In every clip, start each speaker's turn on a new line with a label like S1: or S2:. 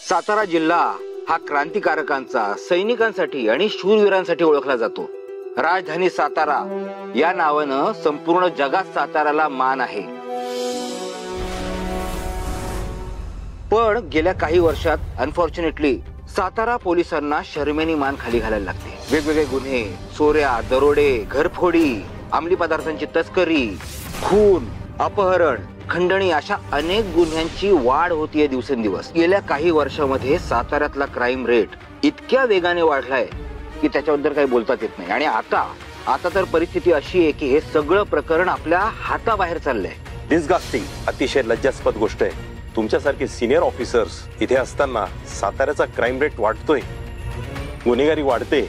S1: सातारा जिल्हा हा क्रांतिकारकांचा, सैनिकांसाठी आणि शूरवीरांसाठी ओळखला जातो. राजधानी सातारा या नावानं संपूर्ण जगात साताराला मान आहे. पण गेल्या काही वर्षात अनफॉर्च्युनेटली सातारा पोलिसांना शर्मेनी मान खाली घालायला लागते. वेगवेगळे गुन्हे, चोऱ्या, दरोडे, घरफोडी, अंमली पदार्थांची तस्करी, खून, अपहरण, खंडणी अशा अनेक गुन्ह्यांची वाढ होतीये दिवसेंदिवस. गेल्या काही वर्षामध्ये साताऱ्यातला क्राईम रेट इतक्या वेगाने वाढलाय की त्याच्याबद्दल काही बोलताच येत नाही. आणि आता तर परिस्थिती अशी आहे की हे सगळं प्रकरण आपल्या हाताबाहेर चाललंय.
S2: डिस्गस्टिंग, अतिशय लज्जास्पद गोष्ट आहे. तुमच्यासारखे सिनियर ऑफिसर्स इथे असताना साताऱ्याचा क्राईम रेट वाढतोय, गुन्हेगारी वाढते,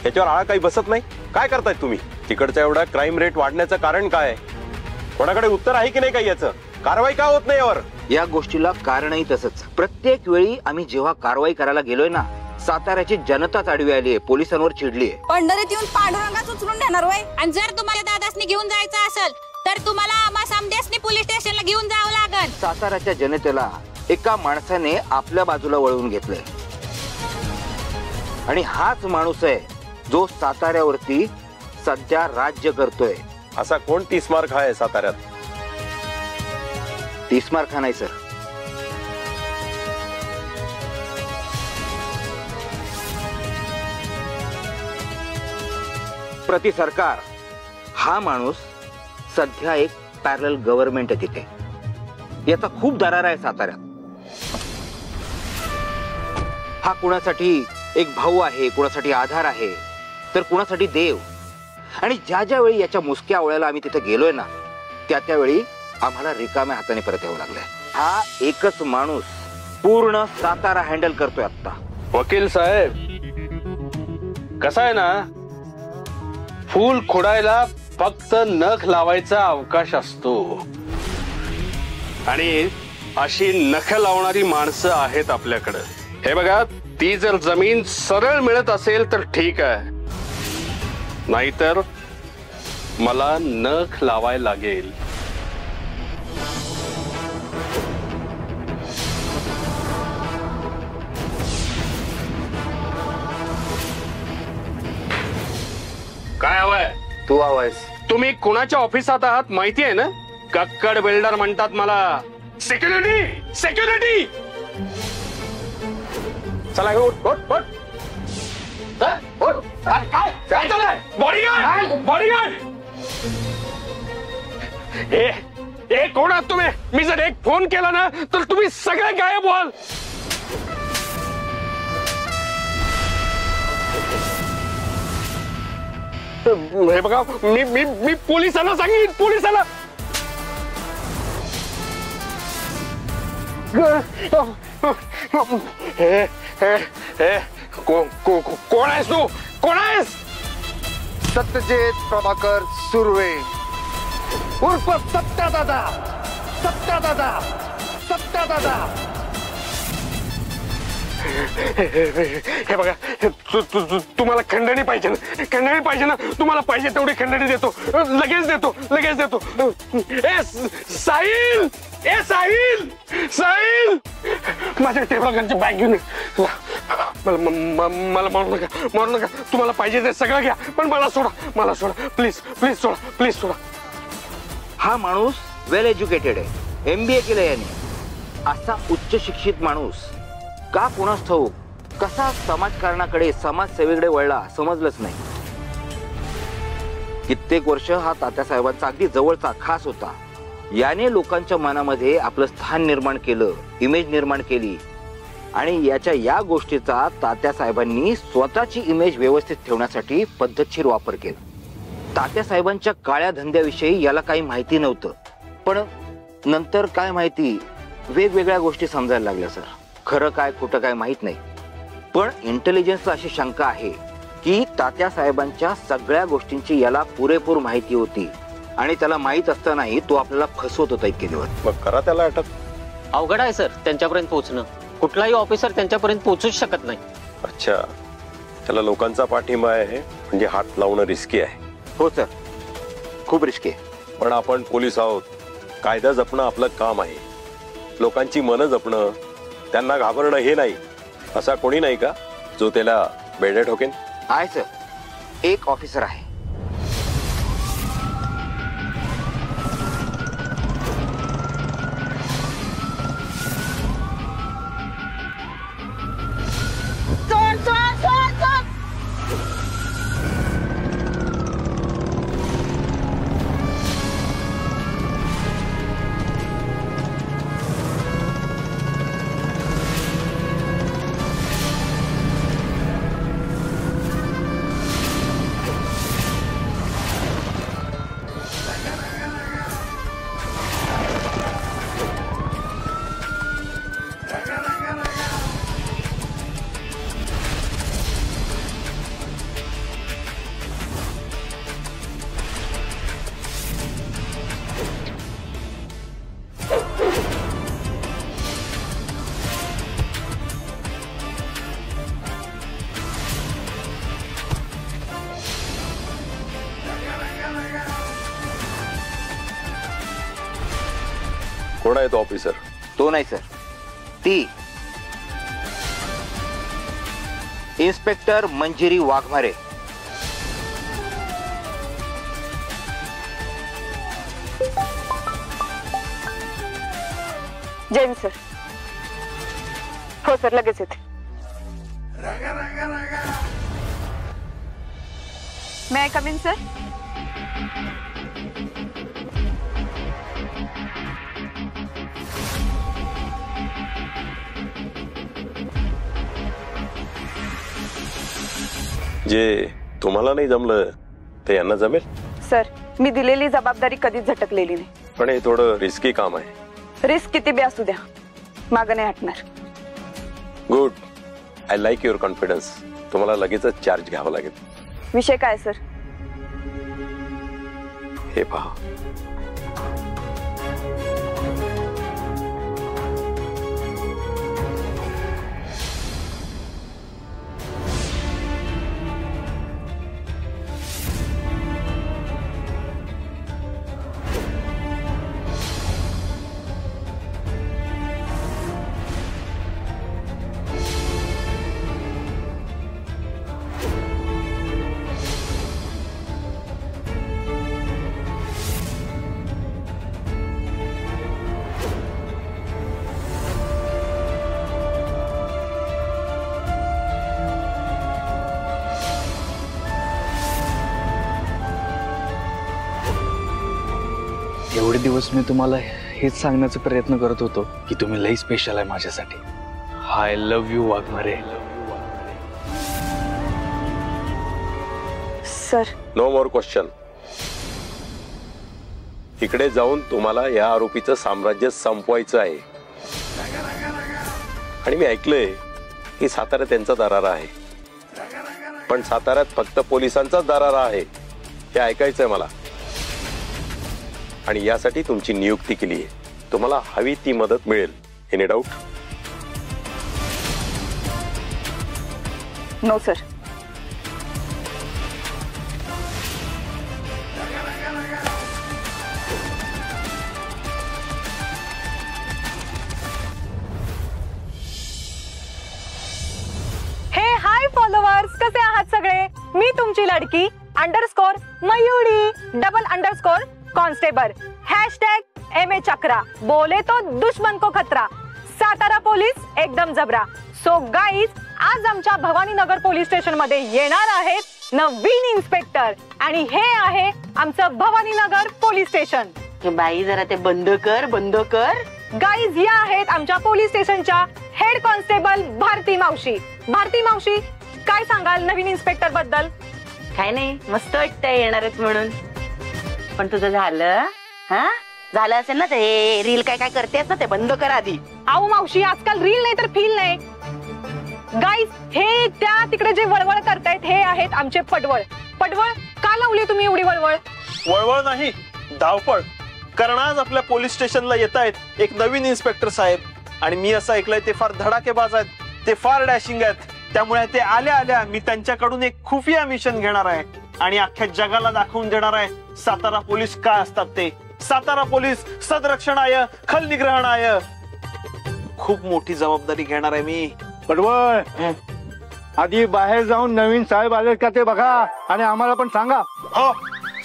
S2: याच्यावर आळा काही बसत नाही. काय करताय तुम्ही? तिकडचा एवढा क्राईम रेट वाढण्याचं कारण काय? कोणाकडे उत्तर आहे की नाही काही याचं? कारवाई का होत नाही यावर?
S1: या गोष्टीला कारणही तसंच. प्रत्येक वेळी आम्ही जेव्हा कारवाई करायला गेलोय ना, साताऱ्याची जनताच आडवी आली आहे, पोलिसांवर चिडलीये.
S3: पंढरीत येऊन पांडुरंगाच उचलून देणार वय.
S4: आणि जर तुम्हाला दादासनी घेऊन जायचं असेल तर तुम्हाला आम्हा समदेसनी पोलीस स्टेशनला घेऊन जावं लागेल.
S1: साताऱ्याच्या जनतेला एका माणसाने आपल्या बाजूला वळवून घेतलंय आणि हाच माणूस आहे जो साताऱ्यावरती सध्या राज्य करतोय.
S2: असा कोण 30 मार्क आहे साताऱ्यात?
S1: 30 मार्क नाही सर, प्रति सरकार हा माणूस सध्या एक पॅरल गव्हर्नमेंट आहे तिथे. याचा खूप दरार आहे साताऱ्यात. हा कुणासाठी एक भाऊ आहे, कुणासाठी आधार आहे, तर कुणासाठी देव. आणि ज्या ज्या वेळी याच्या मुसक्या आवळ्याला आम्ही तिथे गेलोय ना, त्या वेळी आम्हाला रिकाम्या हाताने परत यावं लागलंय. हा एकच माणूस पूर्ण सातारा हँडल करतोय आता.
S5: वकील साहेब, कसं आहे ना, फूल खोडायला फक्त नख लावायचा अवकाश असतो. आणि अशी नख लावणारी माणसं आहेत आपल्याकडं. हे बघा, ती जर जमीन सरळ मिळत असेल तर ठीक आहे, नाहीतर मला नख लावायला लागेल. काय हवंय?
S1: तू हवायस?
S5: तुम्ही कुणाच्या ऑफिसात आहात माहिती आहे ना? कक्कड बिल्डर म्हणतात मला. Security, security. चला उठ उठ उठ. काय चाललंय? Bodyguard, bodyguard. ए कोण आहात तुम्ही? मी जर एक फोन केला ना तर तुम्ही सगळे गायब व्हाल. हे बघा, मी पोलिसांना सांगेन, पोलिसांना. कोण आहेस तू? कोण आहेस?
S6: सत्यजित प्रभाकर सुर्वे उर्फ सत्यादादा. सत्यादादा, सत्यादादा.
S5: हे बघा, तुम्हाला खंडणी पाहिजे ना? खंडणी पाहिजे ना? तुम्हाला पाहिजे तेवढी खंडणी देतो, लगेच देतो, लगेच देतो. ए साहिल, ए साहिल, साहिल, माझ्या टेबलाकडची बॅग घेऊन मला मारू नका, मारू नका. तुम्हाला पाहिजे ते सगळं घ्या, पण मला सोडा, मला सोडा, प्लीज, प्लीज सोडा, प्लीज सोडा.
S1: हा माणूस वेल एज्युकेटेड आहे, MBA केलंय याने. असा उच्च शिक्षित माणूस का कुणास ठाऊक कसा समाजकारणाकडे, समाजसेवेकडे वळला समजलंच नाही. कित्येक वर्ष हा तात्यासाहेबांचा अगदी जवळचा खास होता. याने लोकांच्या मनामध्ये आपलं स्थान निर्माण केलं, इमेज निर्माण केली. आणि या गोष्टीचा तात्यासाहेबांनी स्वतःची इमेज व्यवस्थित ठेवण्यासाठी पद्धतशीर वापर केला. तात्यासाहेबांच्या काळ्या धंद्याविषयी याला काही माहिती नव्हतं, पण नंतर काय माहिती, वेगवेगळ्या गोष्टी समजायला लागल्या सर. खरं काय खोटं काय माहित नाही, पण इंटेलिजन्सला अशी शंका आहे की तात्यासाहेबांच्या सगळ्या गोष्टींची याला पुरेपूर माहिती होती आणि त्याला माहित असतानाही तो आपल्याला फसवत होता इतके दिवस.
S2: मग करा त्याला अटक.
S7: अवघड आहे सर त्यांच्यापर्यंत पोहोचणं. कुठलाही ऑफिसर त्यांच्यापर्यंत पोहोचूच शकत नाही.
S2: अच्छा, त्याला लोकांचा पाठिंबा आहे म्हणजे हात लावणं रिस्की आहे.
S1: हो सर, खूप रिस्की आहे.
S2: पण आपण पोलीस आहोत, कायदा जपणं आपलं काम आहे. लोकांची मनं जपणं, त्यांना घाबरणं हे नाही. असा कोणी नाही का जो त्याला बेड्या ठोकेन?
S1: आहे सर, एक ऑफिसर आहे.
S2: कोण आहे तो ऑफिसर?
S1: तो नाही सर, ती इन्स्पेक्टर मंजिरी वाघमारे.
S8: जैन सर. हो सर, लगेच येते. मे आय कम इन सर?
S2: जे तुम्हाला नाही जमलं ते यांना जमेल?
S8: सर, मी दिलेली जबाबदारी कधीच झटकलेली नाही.
S2: पण हे थोडं रिस्की काम आहे.
S8: रिस्क किती बी असू द्या, मागं नाही हटणार.
S2: Good, I like your confidence. तुम्हाला लगेचच चार्ज घ्यावा लागेल.
S8: विषय काय सर?
S2: हे पहा,
S9: एवढे दिवस मी तुम्हाला हेच सांगण्याचा प्रयत्न करत होतो की तुम्ही लई स्पेशल आहे माझ्यासाठी. I love you Waghmare.
S8: Sir,
S2: no more question. इकडे जाऊन तुम्हाला या आरोपीचं साम्राज्य संपवायचं आहे. आणि मी ऐकलंय की सातारा त्यांचा दरारा आहे, पण साताऱ्यात फक्त पोलिसांचाच दरारा आहे हे ऐकायचंय मला. आणि यासाठी तुमची नियुक्ती केली आहे. तुम्हाला हवी ती मदत मिळेल. Any doubt?
S8: No sir. Hey hi followers, कसे आहात सगळे? मी तुमची लडकी अंडरस्कोर मयुरी __ कांस्टेबल #MA चक्रा बोले तो दुश्मन को खतरा. सातारा पोलीस एकदम जबरा. सो गाईज, आज आमच्या भवानीनगर पोलीस स्टेशन मध्ये येणार आहेत नवीन इन्स्पेक्टर आणि हे आहे आमचं भवानीनगर पोलीस स्टेशन.
S10: बाई जरा ते बंद कर, बंद कर.
S8: गाईज, या आहेत आमच्या पोलीस स्टेशनच्या हेड कॉन्स्टेबल भारती मावशी. भारती मावशी, काय सांगाल नवीन इन्स्पेक्टर बद्दल?
S10: काय नाही, मस्त वाटतंय येणार आहेत म्हणून. पण तुझं झालं? हा, झालं असेल ना ते रील काय काय करतेस ना ते बंद कर आधी.
S8: आओ मावशी, आजकाल रील नाही तर फील नाही. गाईज, हे त्या तिकडे जे वळवळ करतायत हे आहेत आमचे पडवळ. पडवळ का लावली तुम्ही एवढी वळवळ?
S11: वळवळ नाही, धावपळ. कारण आज आपल्या पोलीस स्टेशनला येत आहेत एक नवीन इन्स्पेक्टर साहेब. आणि मी असं ऐकलंय ते फार धडाकेबाज आहेत, ते फार डॅशिंग आहेत. त्यामुळे ते आल्या आल्या मी त्यांच्याकडून एक खुफिया मिशन घेणार आहे आणि अख्ख्या जगाला दाखवून देणार आहे सातारा पोलीस काय असतात ते. सातारा पोलीस सदरक्षणाय खल निग्रहणाय. खूप मोठी जबाबदारी घेणार आहे मी.
S6: पडवळ आधी बाहेर जाऊन नवीन साहेब आले का ते बघा आणि आम्हाला पण सांगा.
S11: हो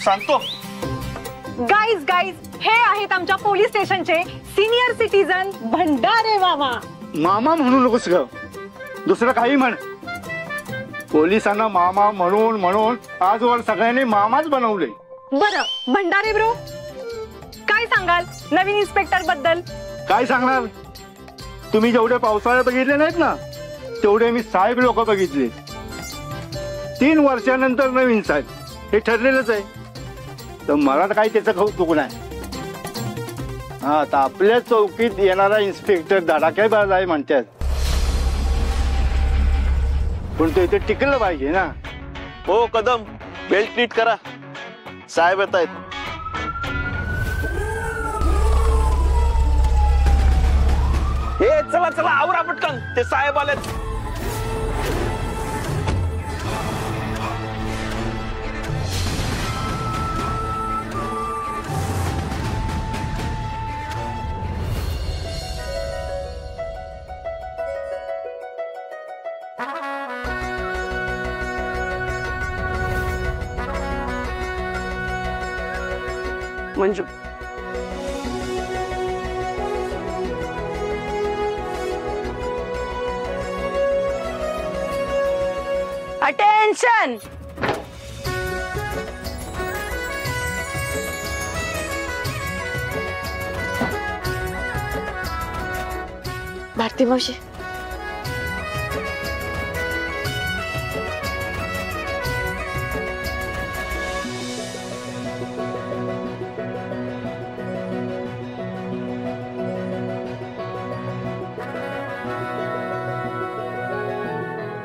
S11: सांगतो.
S8: गाईज गाईज हे आहेत आमच्या पोलीस स्टेशनचे सिनियर सिटीजन भंडारे मामा.
S6: मामा म्हणू नकोस ग, दुसरं काही म्हण. पोलिसांना मामा म्हणून म्हणून आजवर सगळ्यांनी मामाच बनवले.
S8: बरं भंडारे ब्रो, काय सांगाल नवीन इन्स्पेक्टर बद्दल?
S6: काय सांगणार, तुम्ही जेवढे पावसाळे बघितले नाहीत ना तेवढे मी साहेब लोक बघितले. 3 वर्षानंतर नवीन साहेब हे ठरलेलंच आहे. तर मला तर काही त्याचं कौतुक नाही. हा आता आपल्या चौकीत येणारा इन्स्पेक्टर धडाकेबाज आहे म्हणतात, पण तो इथे टिकलं पाहिजे ना.
S11: हो कदम, बेल्ट नीट करा, साहेब येत आहेत. हे चला चला आवरा पटकन, ते साहेब आलेत.
S10: मंजू अटेन्शन.
S3: भारती मावशी,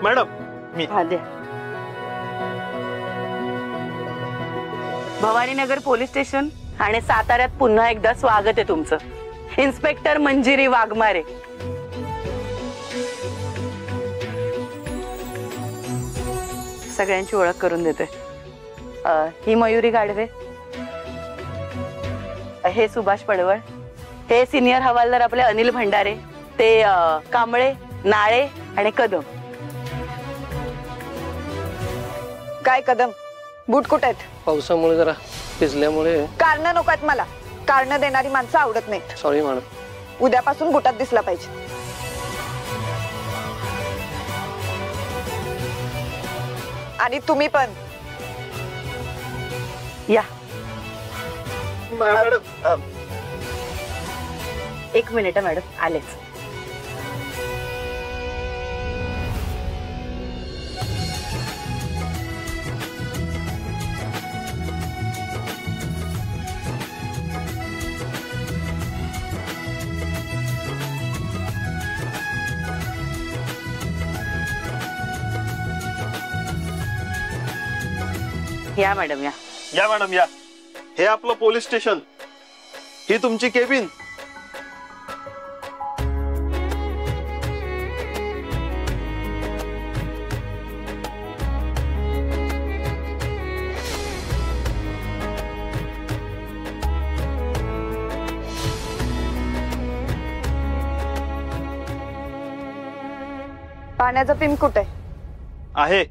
S11: मॅडम मी
S10: भवानीनगर पोलीस स्टेशन आणि साताऱ्यात पुन्हा एकदा स्वागत आहे तुमचं. इन्स्पेक्टर मंजिरी वाघमारे. सगळ्यांची ओळख करून देते. ही मयुरी गाडवे, हे सुभाष पडवळ, हे सिनियर हवालदार आपले अनिल भंडारे, ते कांबळे, नाळे आणि कदम.
S3: काय कदम, बूट कुठे आहेत?
S7: पावसामुळे जरा भिजल्यामुळे.
S3: कारण नको आहेत मला, कारण देणारी माणसं आवडत नाहीत.
S7: Sorry madam.
S3: उद्यापासून बुटात दिसला पाहिजे. आणि तुम्ही पण
S10: या.
S11: मॅडम
S10: 1 मिनिट मॅडम, आलेच. या मॅडम या.
S11: या मॅडम या. हे आपलं पोलीस स्टेशन, ही तुमची केबिन.
S3: पाण्याचा पिंप कुठे
S11: आहे?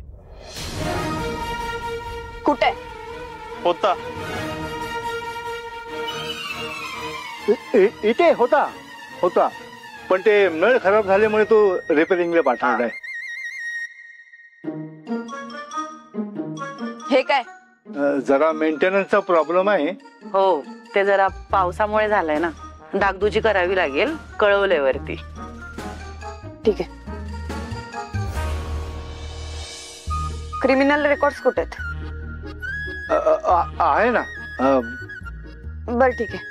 S3: कुठे
S11: होता?
S6: इथे होता होता, पण ते नळ खराब झाल्यामुळे तो रिपेअरिंगला पाठवलाय.
S3: हे काय?
S6: जरा मेंटेनन्सचा प्रॉब्लेम आहे.
S10: हो, ते जरा पावसामुळे झालंय ना, डागडुजी करावी लागेल, कळवलंय वरती.
S3: ठीक आहे. क्रिमिनल रेकॉर्ड्स कुठे आहेत?
S6: आहे ना.
S3: बर ठीक आहे.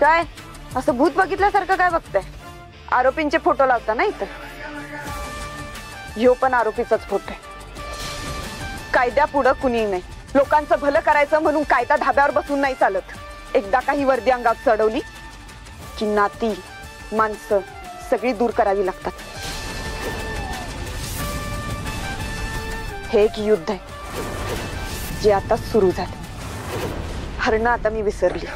S3: काय असं भूत बघितल्यासारखं काय बघताय? आरोपींचे फोटो लावता ना इथं. ह्यो पण आरोपीचाच फोटो आहे. कायद्या पुढं कुणी नाही. लोकांचं भलं करायचं म्हणून कायदा धाब्यावर बसून नाही चालत. एकदा काही वर्दी अंगात चढवली की नाती माणसं सगळी दूर करावी लागतात. हे एक युद्ध आहे जे आता सुरू झालं. हरणं आता मी विसरली.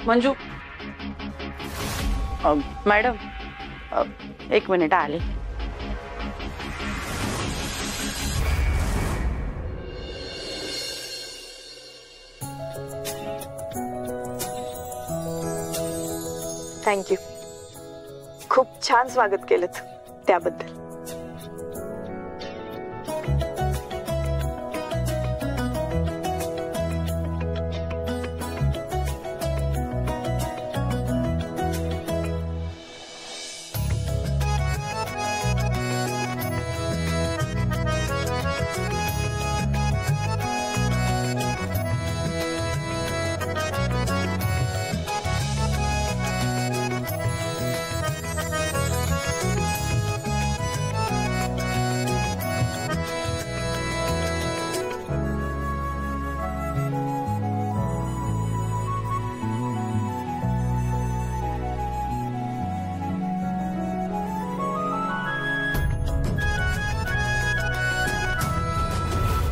S10: मंजू मॅडम एक मिनिट आले.
S3: थँक्यू. खूप छान स्वागत केलं त्याबद्दल.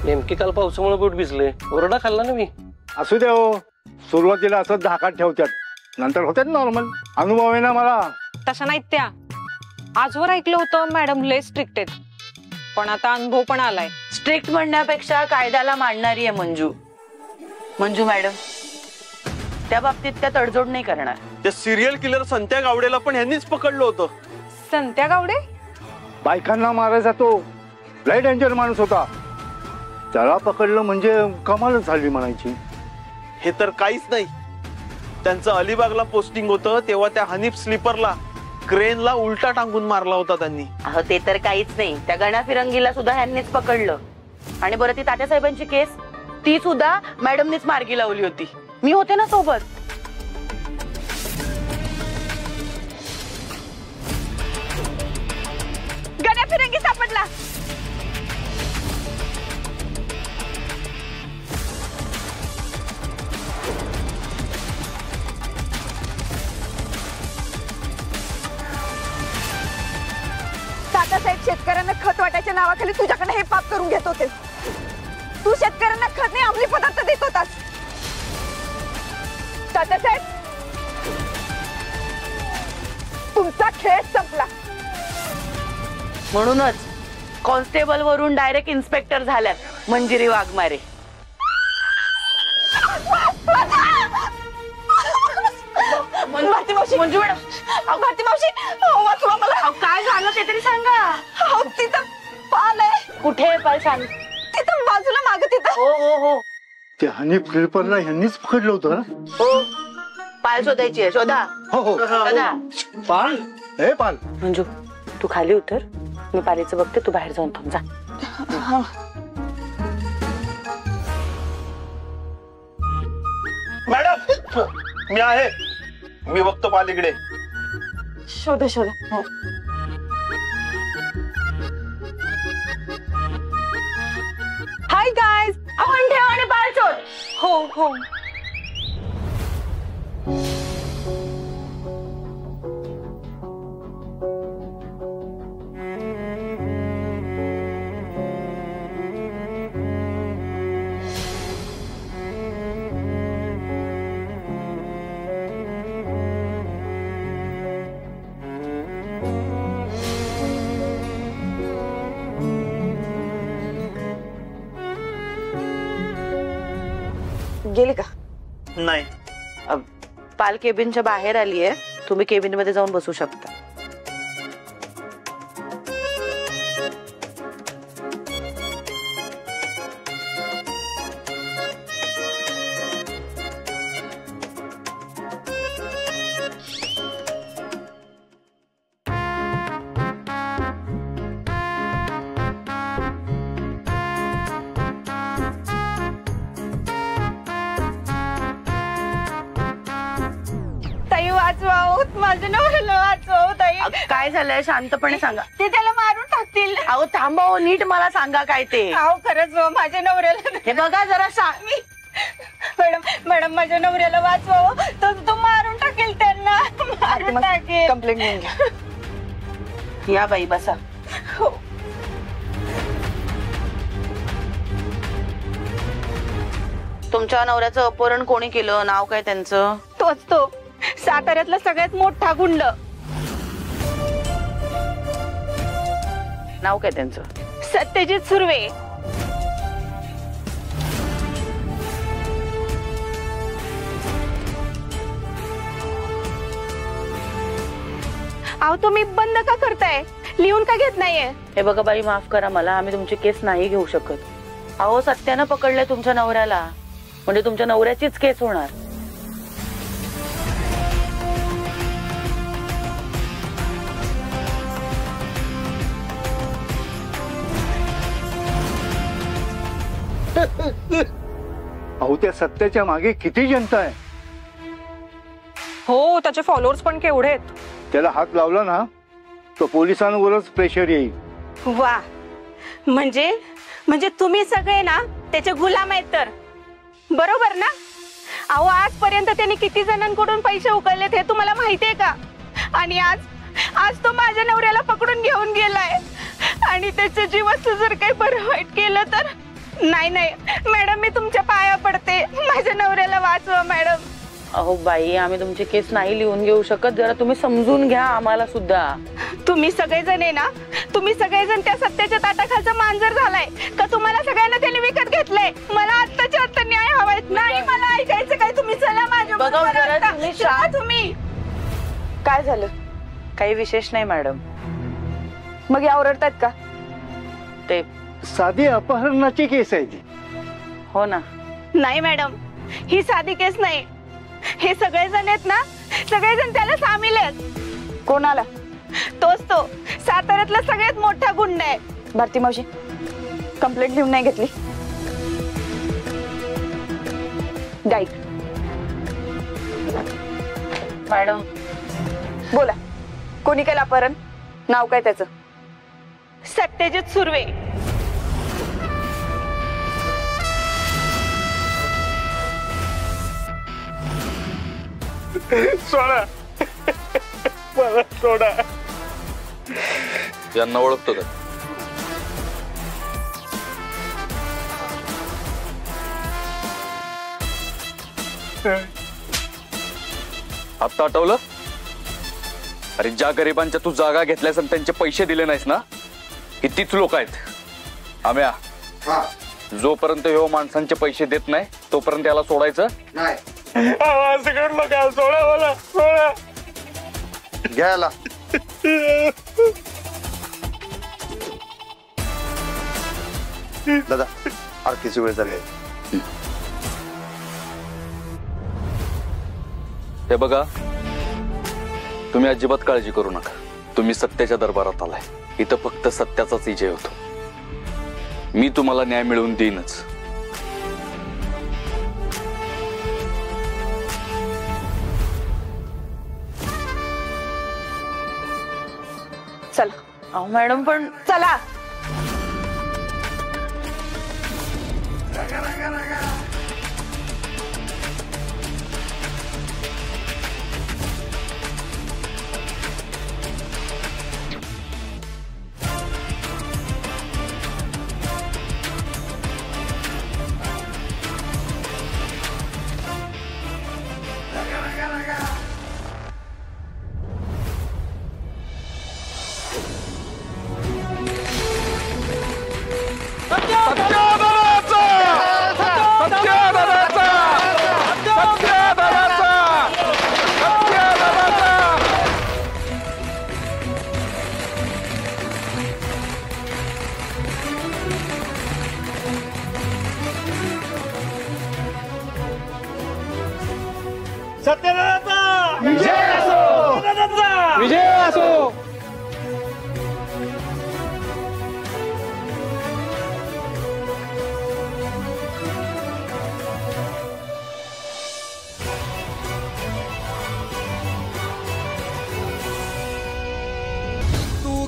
S12: नेमके काल पावसामुळे बोट भिजले. ओरडा खाल्ला ना मी.
S6: असू दे हो. सुरुवातीला असं धाकात ठेवतात, नंतर होतात नॉर्मल. अनुभव आहे ना मला.
S8: तशा नाहीत त्या. आजवर ऐकलं होतं मॅडम लय स्ट्रिक्ट आहेत, पण आता अनुभव पण आलाय.
S10: स्ट्रिक्ट म्हणण्यापेक्षा कायद्याला मांडणारी आहे मंजू. मंजू मॅडम त्या बाबतीत त्या तडजोड नाही करणार.
S11: त्या सिरियल किलर संत्या गावडेला पण ह्यांनीच पकडलं होतं.
S8: संत्या गावडे
S6: बायकांना मारायचा तो लय डेंजर माणूस होता. त्याला पकडलं म्हणजे कमालच झाली म्हणायची.
S11: हे तर काहीच नाही. त्यांचं अलिबागला पोस्टिंग होतं तेव्हा त्या हनीफ स्लीपरला क्रेनला उलटा टांगून मारला होता त्यांनी.
S10: अहो ते तर काहीच नाही. त्या गणा फिरंगीला सुद्धा ह्यांनीच पकडलं. आणि बरं ती तात्यासाहेबांची केस ती सुद्धा मॅडमनीच मार्गी लावली होती. मी होते ना सोबत.
S3: गण्या फिरंगी सापडला. तात्यासाहेब शेतकऱ्यांना खत वाटायच्या नावाखाली तुझ्याकडे हे पाप करून घेत होते. तू शेतकऱ्यांना खत नाही अंमली पदार्थ देत होतास. तात्यासाहेब तुमचा खेळ संपला.
S10: म्हणूनच कॉन्स्टेबल वरून डायरेक्ट इन्स्पेक्टर झाल्यात मंजिरी वाघमारे.
S3: भारती मावशी, मंजू मॅडम, भारती मावशी, वाचवा मला.
S10: काय झालं ते तरी सांगा.
S3: तिथं पाल आहे.
S10: कुठे पाल सांग.
S3: तिथं बाजूला माग तिथं.
S10: हो हो हो.
S6: त्या हनीफ स्लीपरला ह्यांनीच पकडलं होतं ना.
S10: हो पाल शोधायची आहे. शोधा.
S6: हो हो
S10: शोधा.
S6: पाल. हे पाल.
S10: मंजू तू खाली उतर. मी पालीचं बघते. तू बाहेर जाऊन थांब. जा.
S11: मॅडम मी आहे. मी बघतो पालीकडे.
S3: शोधा शोधा. हो.
S8: Hi guys.
S10: आपण ठेव आणि पाल शोध.
S8: हो हो.
S3: गेली का?
S11: नाही.
S10: पाल केबिनच्या बाहेर आली आहे. तुम्ही केबिन मध्ये जाऊन बसू शकता.
S3: माझ्या नवऱ्याला वाचव ताई.
S10: काय झालंय शांतपणे सांगा.
S3: ते त्याला मारून टाकतील.
S10: अहो थांबा हो, नीट मला सांगा काय ते.
S3: अहो खरंच माझ्या नवऱ्याला.
S10: हे बघा जरा
S3: मॅडम मॅडम माझ्या नवऱ्याला वाचव. तो मारून टाकेल त्यांना. मारून टाकेल.
S10: कंप्लेंट घेऊन घ्या. या बाई बसा.
S3: हो.
S10: तुमच्या नवऱ्याचं अपहरण कोणी केलं? नाव काय त्यांचं?
S3: तो साताऱ्यातला सगळ्यात मोठा गुंड.
S10: नाव काय त्यांचं?
S3: सत्यजित सुर्वे. अहो तुम्ही बंद का करताय? लिहून का घेत नाहीये?
S10: हे बघा बाई माफ करा मला, आम्ही तुमची केस नाही घेऊ शकत. अहो सत्यानं पकडलंय तुमच्या नवऱ्याला, म्हणजे तुमच्या नवऱ्याचीच केस होणार.
S6: अहो त्या सत्याच्या मागे किती जनता आहे.
S8: हो त्याचे फॉलोअर्स पण केवढे आहेत.
S6: त्याला हात लावला ना तो पोलिसांवरच प्रेशर येईल.
S3: वा, म्हणजे तुम्ही सगळे ना त्याचे गुलाम आहेत तर बरोबर ना? अहो आजपर्यंत त्यांनी किती जणांकडून पैसे उकळलेत हे तुम्हाला माहितीये का? आणि आज तो माझ्या नवऱ्याला पकडून घेऊन गेलाय आणि त्याच्या जीवाचं जर काही बरं वाईट केलं तर. नाही मॅडम मी तुमच्या पाया पडते. माझ्या नवऱ्याला वाचवा मॅडम.
S10: अहो बाई आम्ही तुमची केस नाही लिहून घेऊ शकत, जरा तुम्ही समजून घ्या आम्हाला सुद्धा.
S3: तुम्ही सगळेजण आहे ना, तुम्ही सगळेजण त्या सत्याच्या ताटाखालचा मांजर झालाय का? तुम्हाला सगळ्यांना त्याने विकत घेतलंय. मला आत्ताच्या आत्ता न्याय हवाय. नाही मला ऐकायचं काय. तुम्ही चला माझ्या बरोबर. तुम्ही
S10: काय झालं? काही विशेष नाही मॅडम.
S3: मग या ओरडतात का?
S10: ते
S6: साधी अपहरणाची केस आहे ती.
S10: हो ना.
S3: नाही मॅडम ही साधी केस नाही. हे सगळेजण आहेत ना, सगळेजण त्याला सामील आहेत. कोणाला? तोच तो साताऱ्यातला सगळ्यात मोठा गुंड आहे. भारती मावशी कंप्लेंट लिहून नाही घेतली? गाईड
S10: मॅडम
S3: बोला, कोणी केलं अपहरण? नाव काय त्याचं? सत्यजित सुर्वे.
S5: सोडा मला, सोडा.
S9: यांना ओळखतो का? आता आठवलं? अरे ज्या गरिबांच्या तू जागा घेतल्यास आणि त्यांचे पैसे दिले नाहीस ना, ही तीच लोक आहेत. आम्या जोपर्यंत ह्यो माणसांचे पैसे देत नाही तोपर्यंत त्याला सोडायचं
S1: नाही.
S5: असं करू नका. सोडा मला, सोडा.
S1: घ्यायला
S13: दादा आरतीची वेळ झाली.
S9: हे बघा, तुम्ही अजिबात काळजी करू नका. तुम्ही सत्याच्या दरबारात आलाय. इथं फक्त सत्याचाच विजय होतो. मी तुम्हाला न्याय मिळवून देईनच.
S3: चला.
S10: अहो मॅडम पण
S3: चला.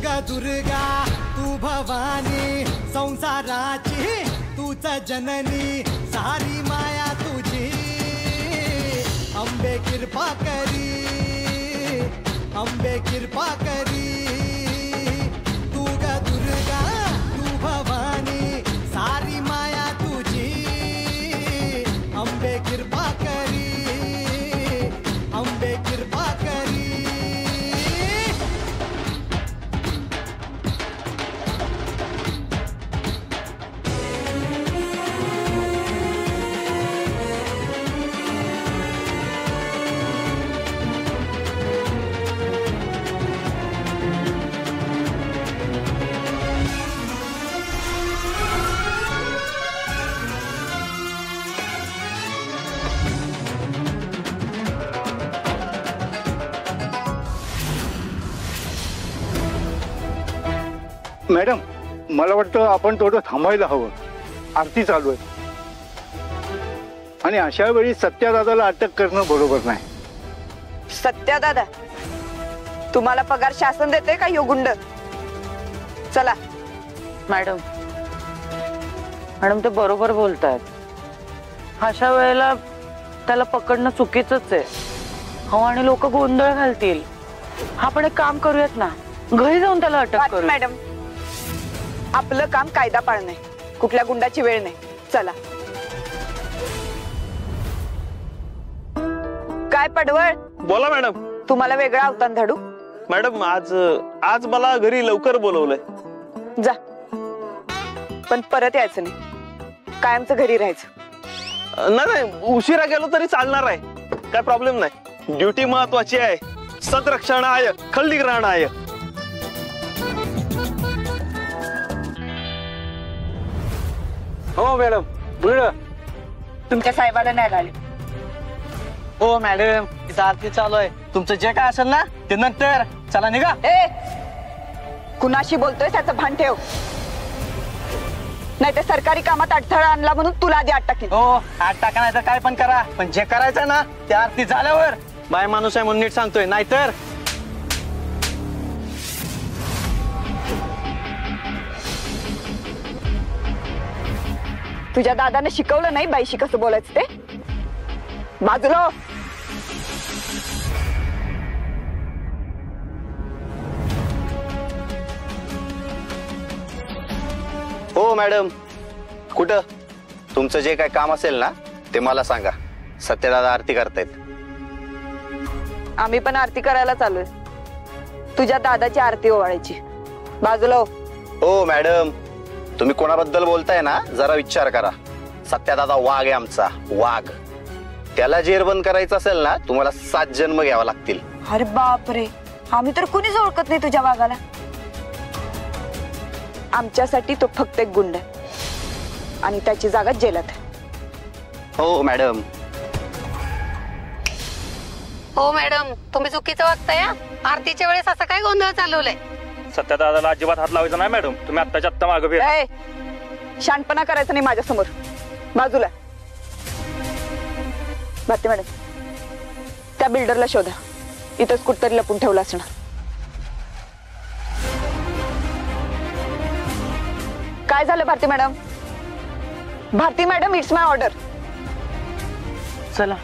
S14: ग दुर्गा तू भवानी संसाराची तूच जननी सारी माया तुझी अंबे कृपा करी अंबे कृपा करी तू ग दुर्गा तू भवानी सारी माया तुझी अंबे कृपा करी अंबे कृपा करी
S6: मॅडम मला वाटतं आपण थोडं थांबायला हवं. आरती चालू आहे आणि अशा वेळी सत्यादादाला अटक करणं बरोबर नाही.
S3: सत्यादादा तुम्हाला पगार शासन देते का यो गुंड? चला.
S10: मॅडम मॅडम ते बरोबर बोलतायत. अशा वेळेला त्याला पकडणं चुकीचंच आहे. हो आणि लोक गोंधळ घालतील. आपण एक काम करूयात ना, घरी जाऊन त्याला अटक करू.
S3: मॅडम आपलं काम कायदा पाळणे, कुठल्या गुंडाची वेळ नाही. चला. काय पडवळ?
S11: बोला मॅडम.
S3: तुम्हाला वेगळा अवतान धाडू?
S11: मॅडम आज मला घरी लवकर बोलवलंय.
S3: जा, पण परत यायचं नाही. कायमचं घरी राहायचं.
S11: नाही उशिरा गेलो तरी चालणार आहे, काय प्रॉब्लेम नाही. ड्युटी महत्वाची आहे. सतरक्षण आहे, खल्लीकरण आहे.
S12: हो मॅडम.
S3: तुमच्या साहेबाला नाही आले.
S14: हो मॅडम तिथं आरती चालू आहे. तुमचं जे काय असेल ना ते नंतर. चला निघा.
S3: कुणाशी बोलतोय त्याचं भान ठेव, नाही तर सरकारी कामात अडथळा आणला म्हणून तुला आधी आत टाकेन.
S14: हो आत टाका नाही तर काय पण करा, पण जे करायचं ना ते आरती झाल्यावर. बाय माणूस आहे म्हणून नीट सांगतोय, नाहीतर
S3: तुझ्या दादाने शिकवलं नाही बाईशी कसं बोलायचं ते? बाजूला.
S13: हो मॅडम. कुठं तुमचं जे काय काम असेल ना ते मला सांगा. सत्यदादा आरती करतायत.
S3: आम्ही पण आरती करायला चालूय. तुझ्या दादाची आरती ओवाळायची. बाजूला.
S13: हो मॅडम तुम्ही कोणाबद्दल बोलताय ना जरा विचार करा. सत्यदादा वाघ आहे आमचा, वाघ. त्याला जेरबंद करायचं असेल ना तुम्हाला 7 जन्म घ्यावा लागतील.
S3: अरे बापरे, आम्ही तर कुणीच ओळखत नाही तुझ्या वाघाला. आमच्यासाठी तो फक्त एक गुंड आहे आणि त्याची जागा जेलात आहे.
S13: हो मॅडम.
S15: हो मॅडम तुम्ही चुकीचं वागताय. आरतीच्या वेळेस असं काय गोंधळ चालवलंय?
S9: सत्यदादाला अजिबात हात लावायचा नाही मॅडम. तुम्ही आत्ताच्या आत्ता मागं फिरा.
S3: शानपणा करायचा नाही माझ्या समोर. बाजूला. भारती मॅडम त्या बिल्डरला शोधा. इथंच कुठतरी लपून ठेवला असणार. काय झालं Bharti madam? Bharti madam it's my order.
S10: चला.